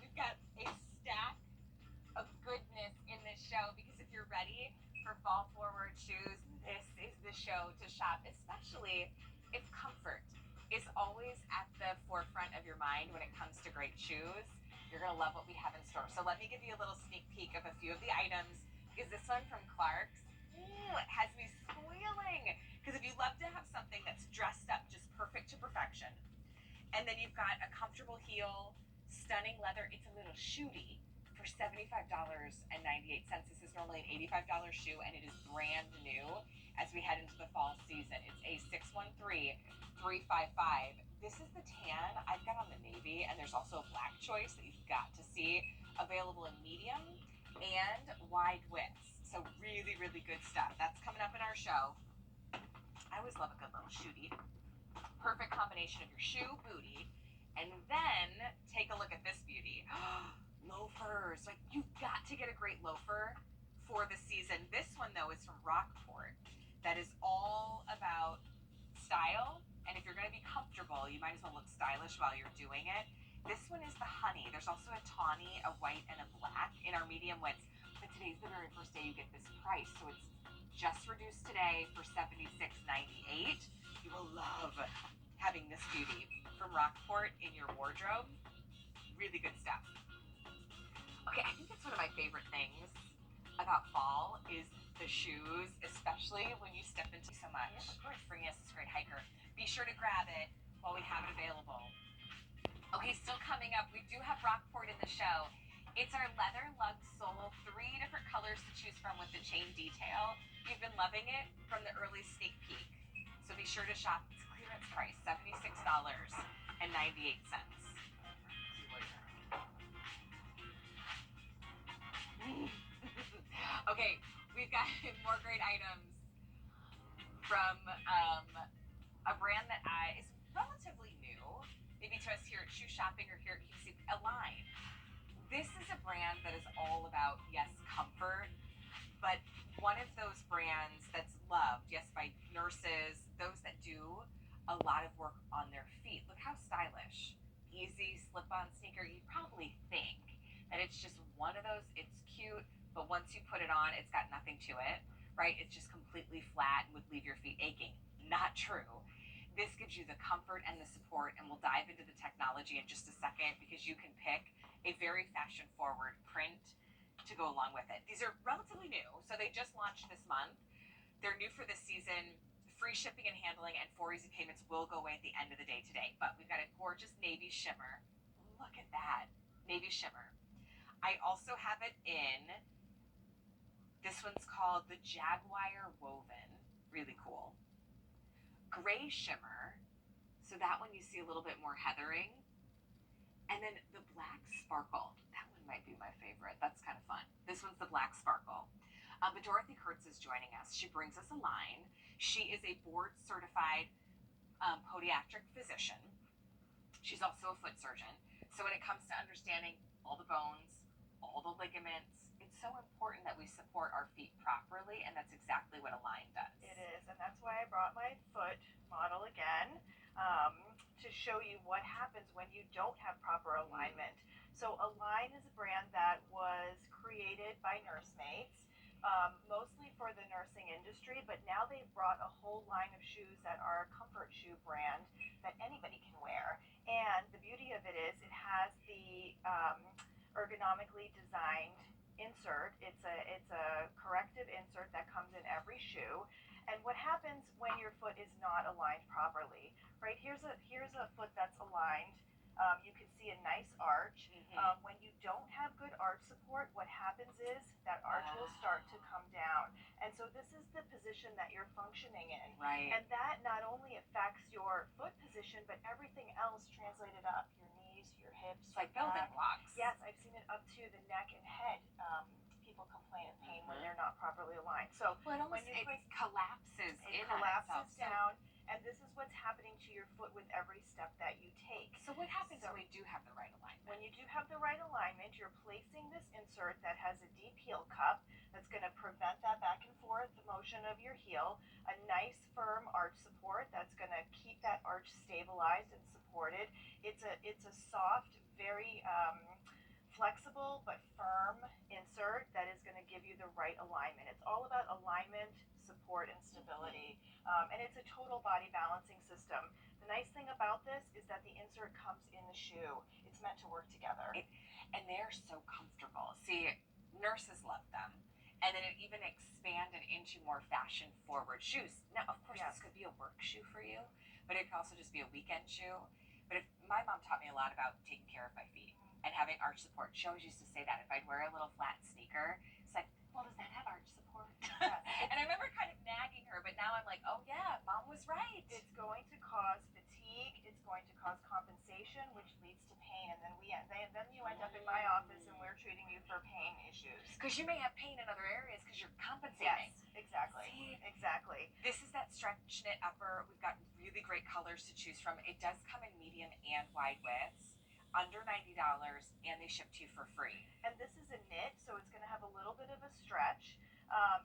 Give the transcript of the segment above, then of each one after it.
we've got a stack of goodness in this show because if you're ready for fall forward shoes, this is the show to shop, especially if comfort is always at the forefront of your mind when it comes to great shoes. You're gonna love what we have in store. So let me give you a little sneak peek of a few of the items because this one from Clark's, it has me squealing. Because if you love to have something that's dressed up just perfect to perfection, and then you've got a comfortable heel, stunning leather. It's a little shooty for $75.98. This is normally an $85 shoe, and it is brand new as we head into the fall season. It's a 613-355. This is the tan. I've got on the navy, and there's also a black choice that you've got to see available in medium and wide widths. So really, really good stuff. That's coming up in our show. I always love a good little shooty. Perfect combination of your shoe, booty, and then take a look at this beauty. Loafers. Like, you've got to get a great loafer for the season. This one, though, is from Rockport. That is all about style, and if you're going to be comfortable, you might as well look stylish while you're doing it. This one is the honey. There's also a tawny, a white, and a black in our medium widths. But today's the very first day you get this price, so it's just reduced today for $76.98. You will love having this beauty from Rockport in your wardrobe. Really good stuff. Okay, I think that's one of my favorite things about fall is the shoes, especially when you step into so much. Of course, bringing us this great hiker. Be sure to grab it while we have it available. Okay, still coming up, we do have Rockport in the show. It's our leather lug sole, 3 different colors to choose from with the chain detail. You've been loving it from the early sneak peek. So be sure to shop. It's clearance price, $76.98. Okay, we've got more great items from a brand that is relatively new, maybe to us here at Shoe Shopping or here at QVC, Align. This is a brand that is all about, yes, comfort, but one of those brands that's loved, yes, by nurses, those that do a lot of work on their feet. Look how stylish. Easy slip-on sneaker. You probably think that it's just one of those, it's cute, but once you put it on, it's got nothing to it, right? It's just completely flat and would leave your feet aching. Not true. This gives you the comfort and the support, and we'll dive into the technology in just a second because you can pick a very fashion-forward print to go along with it. These are relatively new, so they just launched this month. They're new for this season. Free shipping and handling and 4 easy payments will go away at the end of the day today. But we've got a gorgeous navy shimmer. Look at that. Navy shimmer. I also have it in, this one's called the Jaguar Woven. Really cool. Gray shimmer. So that one you see a little bit more heathering. And then the black sparkle. That one might be my favorite. That's kind of fun. This one's the black sparkle. But Dorothy Kurtz is joining us. She brings us a line. She is a board-certified podiatric physician. She's also a foot surgeon. So when it comes to understanding all the bones, all the ligaments, it's so important that we support our feet properly, and that's exactly what Align does. It is, and that's why I brought my foot model again to show you what happens when you don't have proper alignment. So Align is a brand that was created by nursemates, mostly for the nursing industry, but now they've brought a whole line of shoes that are a comfort shoe brand that anybody can wear. And the beauty of it is it has the ergonomically designed insert. It's a corrective insert that comes in every shoe. And what happens when your foot is not aligned properly, right? Here's a foot that's aligned. You can see a nice arch. When you don't have good arch support, what happens is that arch will start to come down. And so this is the position that you're functioning in. Right. And that not only affects your foot position, but everything else translated up, your knees, your hips. It's like building blocks. Yes, I've seen it up to the neck and head. People complain of pain when they're not properly aligned. So well, it collapses it collapses down, and this is what's happening to your foot with every step that you take. So what happens when we do have the right alignment? When you do have the right alignment, you're placing this insert that has a deep heel cup that's going to prevent that back and forth motion of your heel, a nice firm arch support that's going to keep that arch stabilized and supported. It's a soft, very flexible but firm insert that is going to give you the right alignment. It's all about alignment, support, and stability. And it's a total body balancing system. The nice thing about this is that the insert comes in the shoe. It's meant to work together. And they're so comfortable. See, nurses love them. And then it even expanded into more fashion forward shoes. Now, of course, Yes. this could be a work shoe for you, but it could also just be a weekend shoe. But if my mom taught me a lot about taking care of my feet and having arch support. She always used to say that if I'd wear a little flat sneaker, it's like, well, does that have arch support? Yes. And I remember kind of nagging her, but now I'm like, oh yeah, mom was right. It's going to cause fatigue. It's going to cause compensation, which leads to pain. And then then you end up in my office and we're treating you for pain issues. Because you may have pain in other areas because you're compensating. Yes, exactly. See? Exactly. This is that stretch knit upper. We've got really great colors to choose from. It does come in medium and wide widths, under $90, and they ship to you for free. And this is a knit, so it's going to have a little bit of a stretch.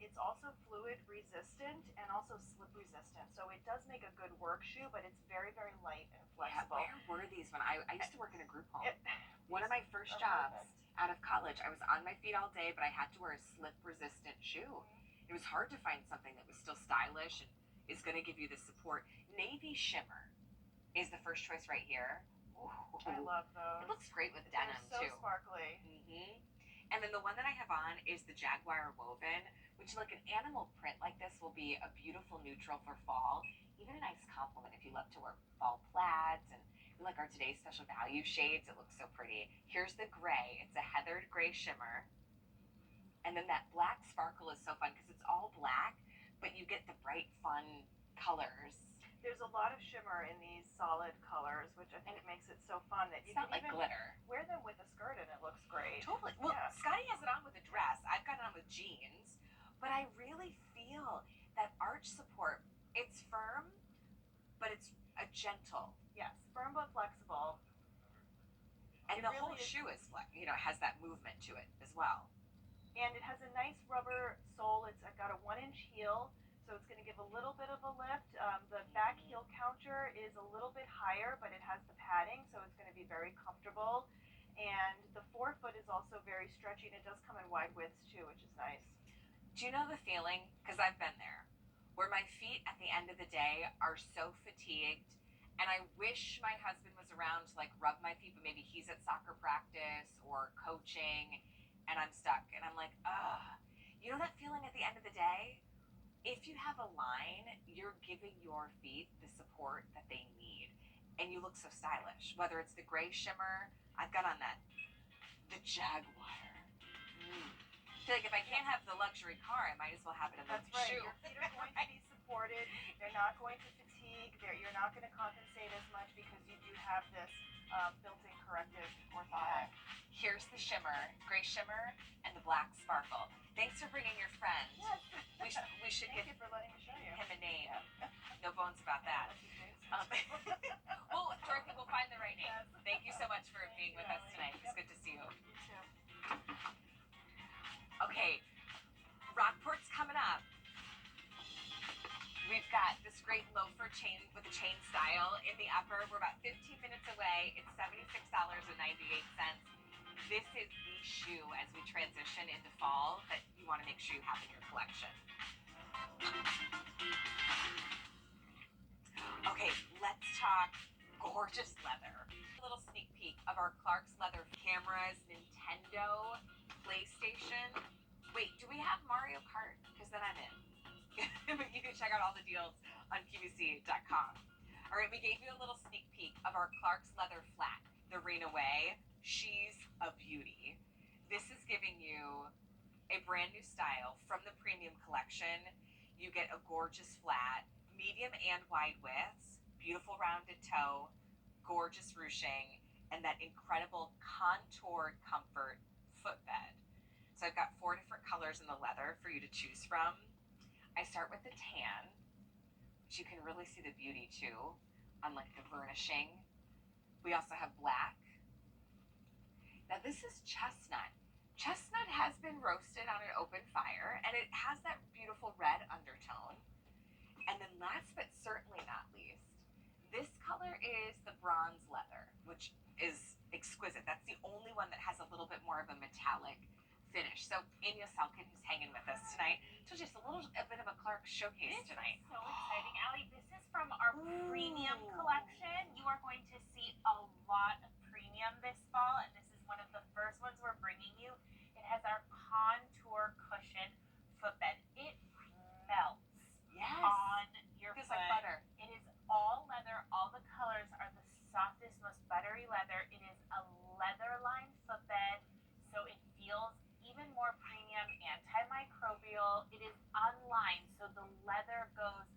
It's also fluid resistant and also slip resistant. So it does make a good work shoe, but it's very, very light and flexible. Yeah, where were these when I used to work in a group home? One of my first are jobs perfect. out of college, I was on my feet all day, but I had to wear a slip resistant shoe. It was hard to find something that was still stylish and is going to give you the support. Navy shimmer is the first choice right here. Ooh. I love those. It looks great with They're denim so too. sparkly. And then the one that I have on is the Jaguar woven, which like an animal print like this will be a beautiful neutral for fall. Even a nice compliment if you love to wear fall plaids and you like our today's special value shades. It looks so pretty. Here's the gray. It's a heathered gray shimmer. And then that black sparkle is so fun because it's all black, but you get the bright, fun colors. There's a lot of shimmer in these solid colors, which I think makes it so fun that It's you not can like even glitter. wear them with a skirt and it looks great. Totally. Well, Yeah. Scotty has it on with a dress. I've got it on with jeans. But I really feel that arch support, it's firm, but it's a gentle. Yes, firm but flexible. And It the really whole is. shoe is has that movement to it as well. And it has a nice rubber sole. It's got a 1-inch heel, so it's going to give a little bit of a lift. The back heel counter is a little bit higher, but it has the padding, so it's going to be very comfortable. And the forefoot is also very stretchy, and it does come in wide widths too, which is nice. Do you know the feeling? Because I've been there, where my feet at the end of the day are so fatigued, and I wish my husband was around to like rub my feet, but maybe he's at soccer practice or coaching, and I'm stuck, and I'm like, ugh. You know that feeling at the end of the day? If you have a line, you're giving your feet the support that they need, and you look so stylish. Whether it's the gray shimmer, I've got on the Jaguar. I feel like if I can't have the luxury car, I might as well have it in the That's right. shoe. Your feet are going to be supported. They're not going to fatigue. You're not going to compensate as much because you do have this built-in corrective orthotic. Here's the shimmer, gray shimmer, and the black sparkle. Thanks for bringing your friend. Yes. We should Thank give you for letting me show you. him a name. Yeah. No bones about that. Well, Dorothy, we'll find the right name. Yes. Thank you so much for being with us tonight. It's good to see you. You too. Okay, Rockport's coming up. We've got this great loafer chain with a chain style in the upper. We're about 15 minutes away. It's $76.98. This is the shoe as we transition into fall that you want to make sure you have in your collection. Okay, let's talk gorgeous leather. A little sneak peek of our Clark's leather cameras, Nintendo, PlayStation. Wait, do we have Mario Kart? Because then I'm in. You can check out all the deals on QVC.com. All right, we gave you a little sneak peek of our Clark's leather flat, the Rain Away. She's a beauty. This is giving you a brand new style from the premium collection. You get a gorgeous flat, medium and wide widths, beautiful rounded toe, gorgeous ruching, and that incredible contoured comfort footbed. So I've got 4 different colors in the leather for you to choose from. I start with the tan, which you can really see the beauty too on like the burnishing. We also have black. Now this is chestnut. Chestnut has been roasted on an open fire and it has that beautiful red undertone. And then last but certainly not least, this color is the bronze leather, which is exquisite. That's the only one that has a little bit finish. So Amy Oselkin, who's hanging with us tonight, told you just a bit of a Clark showcase tonight. So exciting, Allie. This is from our premium collection. You are going to see a lot of premium this fall, and this is one of the first ones we're bringing you. It has our contour cushion footbed. It melts on your Feels foot. like butter. It is all leather. All the colors are the softest, most buttery leather. It is a leather-lined footbed, so it feels even more premium, antimicrobial. It is unlined, so the leather goes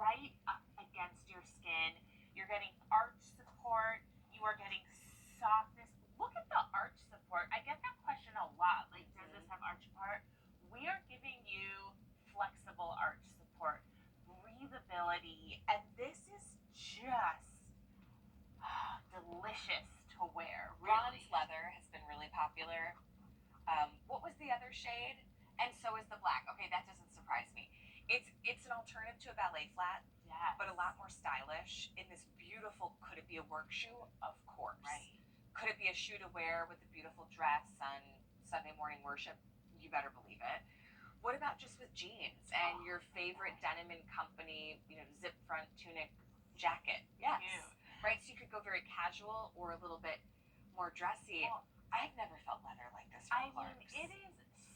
right up against your skin. You're getting arch support. You are getting softness. Look at the arch support. I get that question a lot. Like, does this have arch support? We are giving you flexible arch support, breathability, and this is just delicious to wear. Bronze Really. leather has been really popular. What was the other shade? And so is the black. Okay, that doesn't surprise me. It's an alternative to a ballet flat, Yes. but a lot more stylish in this beautiful, could it be a work shoe? Of course. Right. Could it be a shoe to wear with a beautiful dress on Sunday morning worship? You better believe it. What about just with jeans and your favorite Denim & Company, zip front tunic jacket? Yes. Cute. Right, so you could go very casual or a little bit more dressy. Well, I've never felt leather like this from I mean, Clark's. it is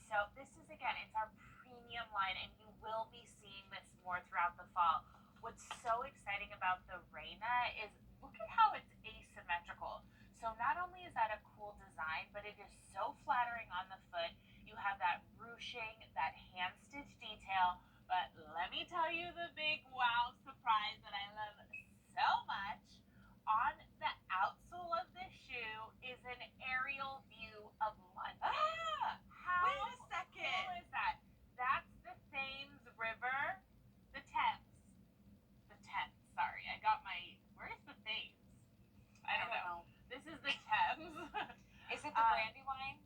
so. This is again, it's our premium line, and you will be seeing this more throughout the fall. What's so exciting about the Reina is look at how it's asymmetrical. So not only is that a cool design, but it is so flattering on the foot. You have that ruching, that hand stitch detail. But let me tell you the big wow surprise that I love so much. On the outsole of this shoe is an aerial view of London. How Wait a second. cool is that? That's the Thames River, the Thames. The Thames. Sorry, I got my. Where's the Thames? I don't know. This is the Thames. Is it the brandy wine?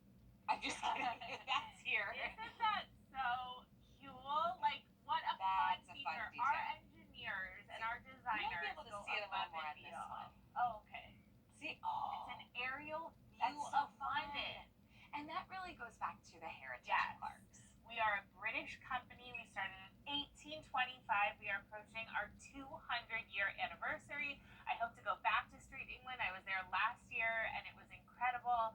I'm just kidding. That's here. Isn't that so cool? Like, what a fun That's a feature. fun Our detail. engineers and our You designers might be able to go see it a little above more and on this beyond. one. Oh, okay. See, oh, It's an aerial view that's so of London. and that really goes back to the heritage Yes. of Clark's. We are a British company. We started in 1825. We are approaching our 200-year anniversary. I hope to go back to Street England. I was there last year, and it was incredible.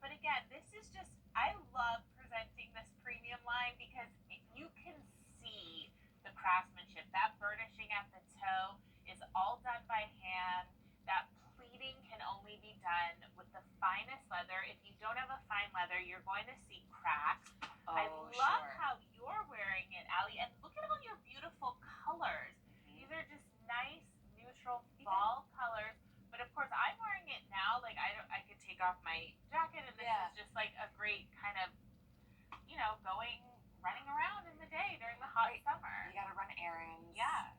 But again, this is just, I love presenting this premium line because you can see the craftsmanship. That burnishing at the toe is all done by hand. That pleating can only be done with the finest leather. If you don't have a fine leather, you're going to see cracks. Oh, I love how you're wearing it, Allie, and look at all your beautiful colors. These are just nice, neutral fall colors. But of course, I'm wearing it now. Like I could take off my jacket, and this is just like a great kind of, running around in the day during the hot summer. You gotta run errands. Yeah.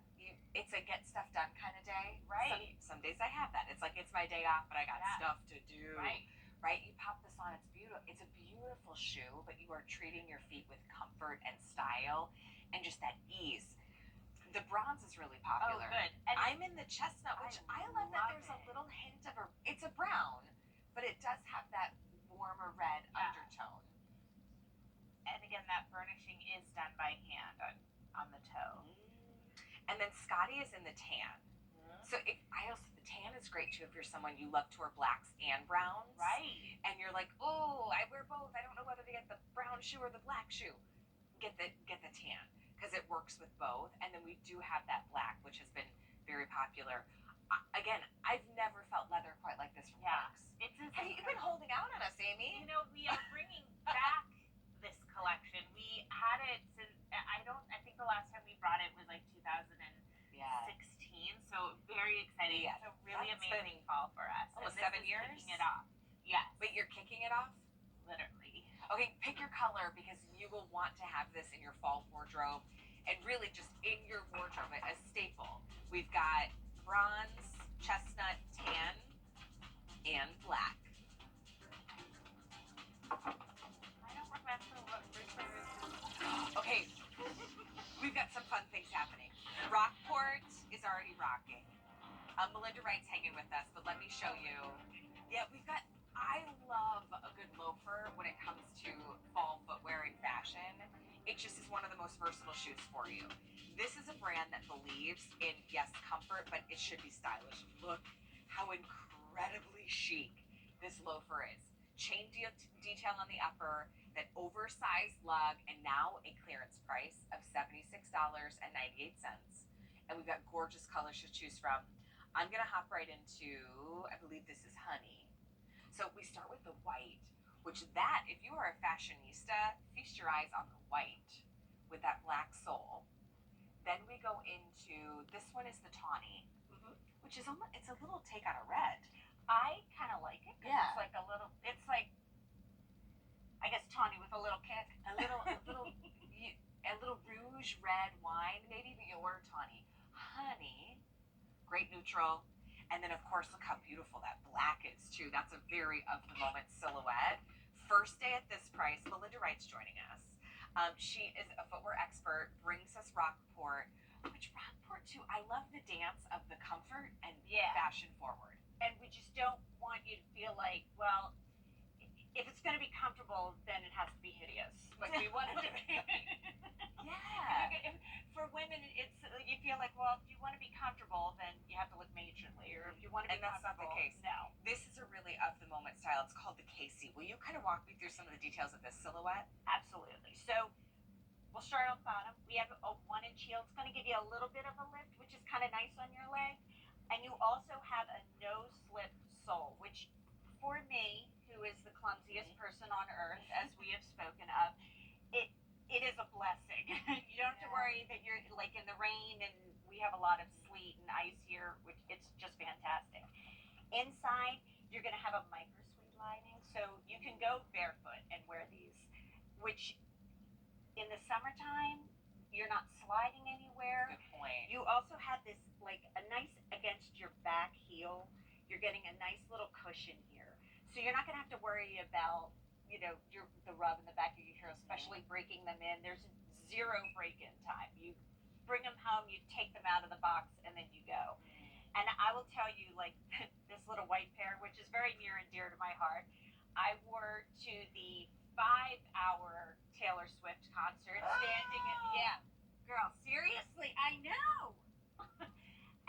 It's a get stuff done kind of day. Right. Some days I have that. It's like it's my day off, but I got stuff to do. Right. Right. You pop this on. It's beautiful. It's a beautiful shoe, but you are treating your feet with comfort and style, and just that ease. The bronze is really popular. Oh, good. And I'm in the chestnut, which I love that there's a it. little hint of it's a brown, but it does have that warmer red undertone. And again, that burnishing is done by hand on the toe. And then Scotty is in the tan. So the tan is great too if you're someone you love to wear blacks and browns. Right. And you're like, oh, I wear both. I don't know whether to get the brown shoe or the black shoe. Get the tan because it works with both. And then we do have that black, which has been very popular. Again, I've never felt leather quite like this from Clark's. Have you been holding out on us, Amy? We are bringing back this collection. We had it since I think the last time we brought it was like 2016. So very exciting. Yeah. It's a really That's amazing fall for us. Almost And 7 this is years? Kicking it off. Yes. Wait, you're kicking it off? Literally. Okay, pick your color because you will want to have this in your fall wardrobe and really just in your wardrobe, a staple. We've got bronze, chestnut, tan, and black. I don't remember what Richard. Okay, we've got some fun things happening. Rockport is already rocking. Melinda Wright's hanging with us, but let me show you. Yeah, I love a good loafer when it comes to it just is one of the most versatile shoes for you. This is a brand that believes in, yes, comfort, but it should be stylish. Look how incredibly chic this loafer is. Chain detail on the upper, that oversized lug, and now a clearance price of $76.98. And we've got gorgeous colors to choose from. I'm gonna hop right into, I believe this is honey. So we start with the white, which that, if you are a fashionista, feast your eyes on the white with that black sole. Then we go into, this one is the tawny, which is almost, it's a little take on a red. I kind of like it. Yeah. It's like a little, it's like, I guess tawny with a little kick. A little rouge red wine, maybe, but you order tawny. Honey, great neutral. And then, of course, look how beautiful that black is, too. That's a very of-the-moment silhouette. First day at this price, Melinda Wright's joining us. She is a footwear expert, brings us Rockport, which Rockport, too, I love the dance of the comfort and fashion forward. And we just don't want you to feel like, well, if it's going to be comfortable, then it has to be hideous. Like we want it to be. Yeah. For women, it's you feel like, well, if you want to be comfortable, then you have to look matronly, or if you want to be And that's not the case. No. This is a really of-the-moment style. It's called the Casey. Will you kind of walk me through some of the details of this silhouette? Absolutely. So we'll start on the bottom. We have a 1-inch heel. It's going to give you a little bit of a lift, which is kind of nice on your leg. And you also have a no-slip sole, which for me, who is the clumsiest person on earth, as we have spoken of, it is a blessing. You don't have to worry that you're like in the rain, and we have a lot of sleet and ice here, which it's just fantastic. Inside, you're going to have a micro suede lining, so you can go barefoot and wear these, which in the summertime, you're not sliding anywhere. Good point. You also have this like a nice against your back heel. You're getting a nice little cushion here, so you're not going to have to worry about the rub in the back of your heel, especially breaking them in. There's 0 break-in time. You bring them home, you take them out of the box, and then you go. And I will tell you, like this little white pair, which is very near and dear to my heart, I wore to the 5-hour Taylor Swift concert, standing in girl, seriously, I know.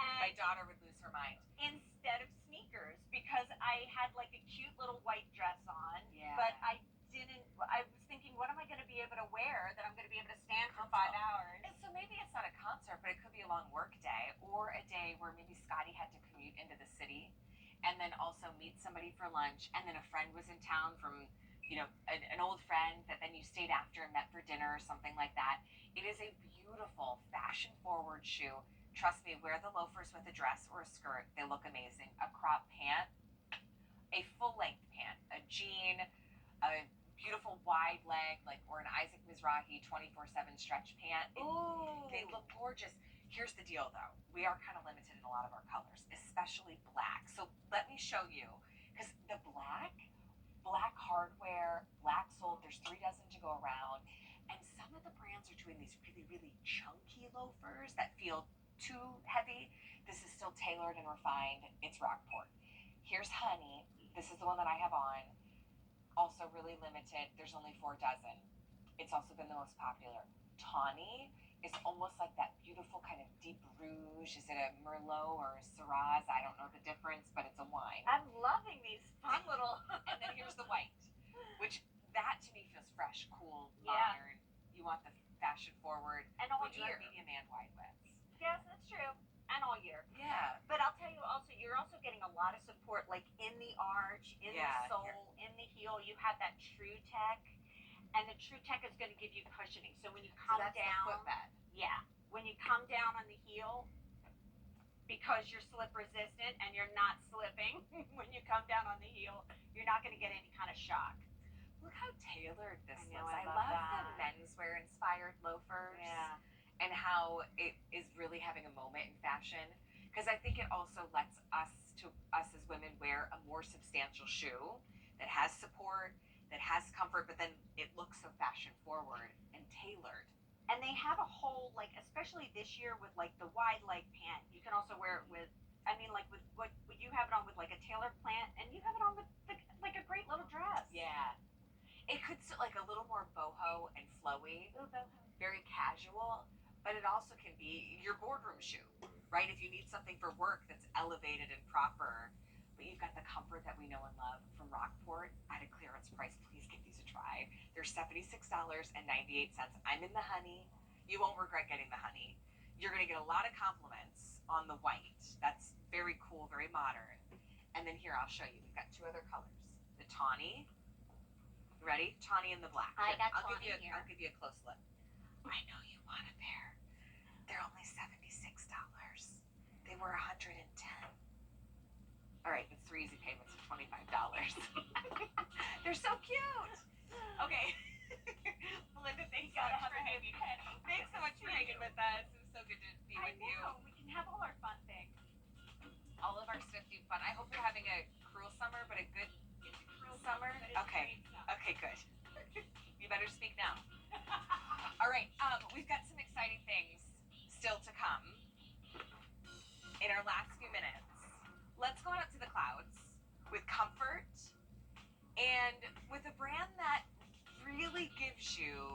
And My daughter would lose her mind. instead of sneakers, because I had like a cute little white dress on, Yeah. but I was thinking, what am I going to be able to wear that I'm going to be able to stand for 5 hours? And so maybe it's not a concert, but it could be a long work day, or a day where maybe Scotty had to commute into the city and then also meet somebody for lunch, and then a friend was in town from an old friend that then you stayed after and met for dinner or something like that. It is a beautiful fashion forward shoe. Trust me, wear the loafers with a dress or a skirt. They look amazing. A crop pant, a full length pant, a jean, a beautiful wide leg, or an Isaac Mizrahi 24/7 stretch pant. Ooh. They look gorgeous. Here's the deal though. We are kind of limited in a lot of our colors, especially black. So let me show you, because the black hardware, black sole, there's 3 dozen to go around. And some of the brands are doing these really, really chunky loafers that feel too heavy. This is still tailored and refined. It's Rockport. Here's honey. This is the one that I have on. Also really limited. There's only 4 dozen. It's also been the most popular. Tawny is almost like that beautiful kind of deep rouge. Is it a Merlot or a Shiraz? I don't know the difference, but it's a wine. I'm loving these fun little. And then here's the white, which that to me feels fresh, cool, Yeah. modern. You want the fashion forward. And all We do have year. medium and wide widths. Yes, that's true. And all year. Yeah. But I'll tell you also, you're also getting a lot of support, like in the arch, in the sole, in the heel. You have that True Tech, and the True Tech is going to give you cushioning. So when you come So that's down, the footbed. when you come down on the heel, because you're slip resistant and you're not slipping when you come down on the heel, you're not going to get any kind of shock. Look how tailored this I know, looks. I I love love that. the menswear inspired loafers. And how it is really having a moment in fashion, because I think it also lets us as women wear a more substantial shoe that has support, that has comfort, but then it looks so fashion forward and tailored. And they have a whole, like, especially this year with like the wide leg pant. You can also wear it with, with what you have it on with like a tailored pant, and you have it on with like a great little dress. Yeah. It could sit like a little more boho and flowy, Ooh, boho. very casual, but it also can be your boardroom shoe, right? If you need something for work that's elevated and proper, but you've got the comfort that we know and love from Rockport at a clearance price, please give these a try. They're $76.98. I'm in the honey. You won't regret getting the honey. You're going to get a lot of compliments on the white. That's very cool, very modern. And then here, I'll show you. We've got two other colors. The tawny. Ready? Tawny and the black. I got I'll tawny give you here. I'll give you a close look. I know you want a pair. They're only $76. They were $110. All right, it's 3 easy payments of $25. They're so cute. Okay. Melinda, thanks so Gotta much have for a hanging. good penny. Thanks so much for hanging with us. It was so good to be I with you. know. We can have all our fun things. All of our Swiftie fun. I hope you're having a cruel summer, but a good It's a cruel summer. but it's Okay. great stuff. Okay, good. You better speak now. All right, we've got some exciting things still to come in our last few minutes. Let's go out to the clouds with comfort and with a brand that really gives you